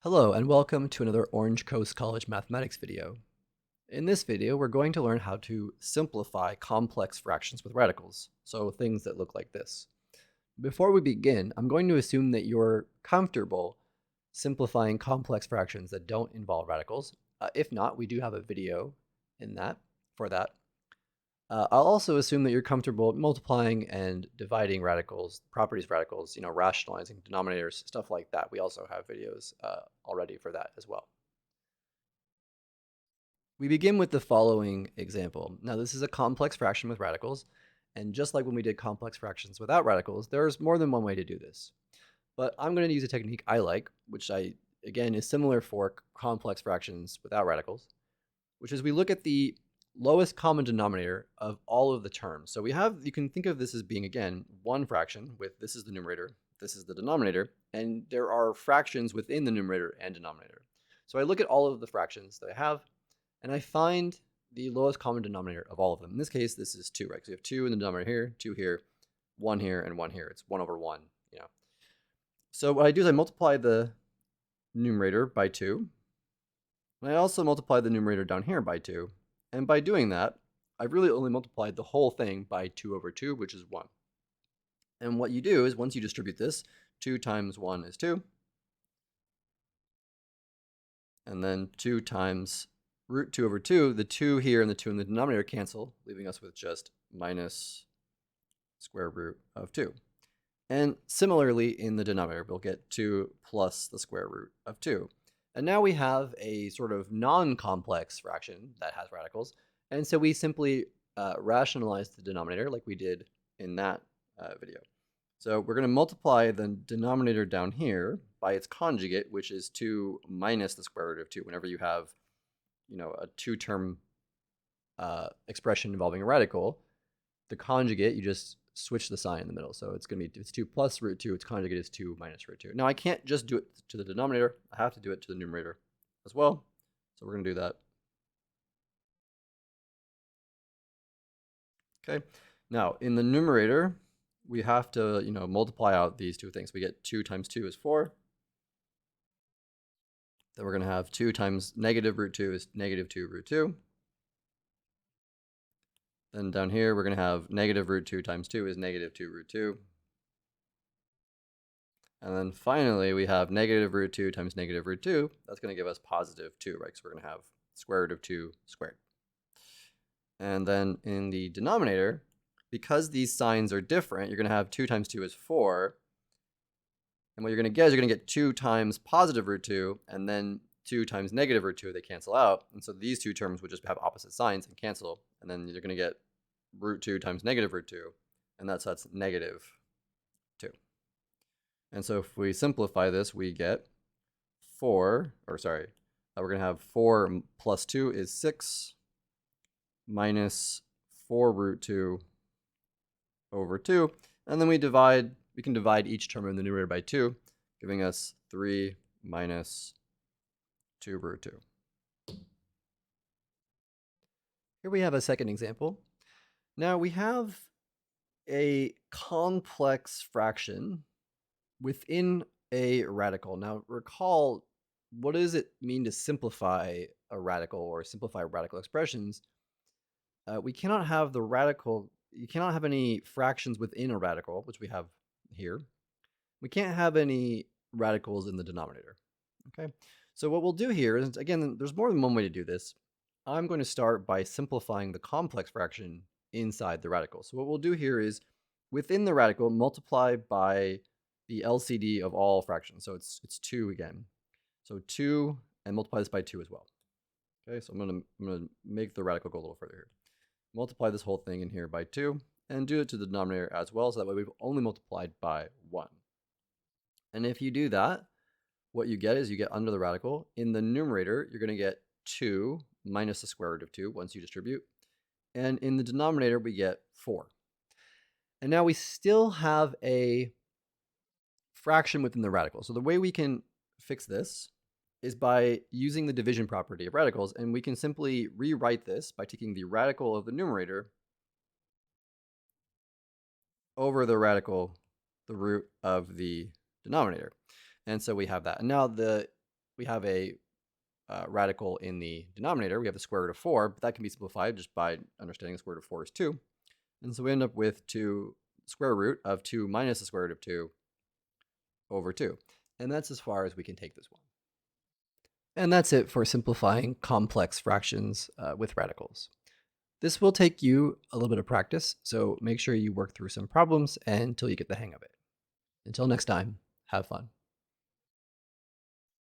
Hello and welcome to another Orange Coast College mathematics video. In this video, we're going to learn how to simplify complex fractions with radicals, so things that look like this. Before we begin, I'm going to assume that you're comfortable simplifying complex fractions that don't involve radicals. If not, we do have a video for that. I'll also assume that you're comfortable multiplying and dividing radicals, properties of radicals, rationalizing denominators, stuff like that. We also have videos already for that as well. We begin with the following example. Now, this is a complex fraction with radicals, and just like when we did complex fractions without radicals, there's more than one way to do this. But I'm going to use a technique I like, which again, is similar for complex fractions without radicals, which is we look at the lowest common denominator of all of the terms. So you can think of this as being, again, one fraction with this is the numerator, this is the denominator, and there are fractions within the numerator and denominator. So I look at all of the fractions that I have, and I find the lowest common denominator of all of them. In this case, this is 2, right? So we have 2 in the denominator here, 2 here, 1 here, and 1 here. It's 1 over 1, So what I do is I multiply the numerator by 2, and I also multiply the numerator down here by 2. And by doing that, I've really only multiplied the whole thing by 2 over 2, which is 1. And what you do is once you distribute this, 2 times 1 is 2. And then 2 times root 2 over 2, the 2 here and the 2 in the denominator cancel, leaving us with just minus square root of 2. And similarly, in the denominator, we'll get 2 plus the square root of 2. And now we have a sort of non-complex fraction that has radicals. And so we simply rationalize the denominator like we did in that video. So we're going to multiply the denominator down here by its conjugate, which is 2 minus the square root of 2. Whenever you have, a two-term expression involving a radical, the conjugate, you just switch the sign in the middle. So it's going to be, it's 2 plus root 2, its conjugate is 2 minus root 2. Now I can't just do it to the denominator, I have to do it to the numerator as well. So we're going to do that. Okay, now in the numerator, we have to, multiply out these two things. We get 2 times 2 is 4. Then we're going to have 2 times negative root 2 is negative 2 root 2. Then down here, we're going to have negative root 2 times 2 is negative 2 root 2. And then finally, we have negative root 2 times negative root 2. That's going to give us positive 2, right? So we're going to have square root of 2 squared. And then in the denominator, because these signs are different, you're going to have 2 times 2 is 4. And what you're going to get is you're going to get 2 times positive root 2, and then 2 times negative root 2, they cancel out. And so these two terms would just have opposite signs and cancel. And then you're going to get root 2 times negative root 2, and that's negative 2. And so if we simplify this, we get we're going to have 4 plus 2 is 6 minus 4 root 2 over 2. And then we can divide each term in the numerator by 2, giving us 3 minus 2 root 2. Here we have a second example. Now we have a complex fraction within a radical. Now recall, what does it mean to simplify a radical or simplify radical expressions? We cannot have you cannot have any fractions within a radical, which we have here. We can't have any radicals in the denominator. Okay, so what we'll do here is, again, there's more than one way to do this. I'm going to start by simplifying the complex fraction inside the radical. So what we'll do here is, within the radical, multiply by the LCD of all fractions. So it's 2 again. So 2, and multiply this by 2 as well. Okay, so I'm gonna make the radical go a little further here. Multiply this whole thing in here by 2, and do it to the denominator as well, so that way we've only multiplied by 1. And if you do that, what you get is you get under the radical. In the numerator, you're going to get 2 minus the square root of 2 once you distribute. And in the denominator, we get 4. And now we still have a fraction within the radical. So the way we can fix this is by using the division property of radicals, and we can simply rewrite this by taking the radical of the numerator over the radical, the root of the denominator. And so we have that. And now the we have a radical in the denominator. We have the square root of 4, but that can be simplified just by understanding the square root of 4 is 2. And so we end up with 2 square root of 2 minus the square root of 2 over 2. And that's as far as we can take this one. And that's it for simplifying complex fractions with radicals. This will take you a little bit of practice, so make sure you work through some problems until you get the hang of it. Until next time, have fun.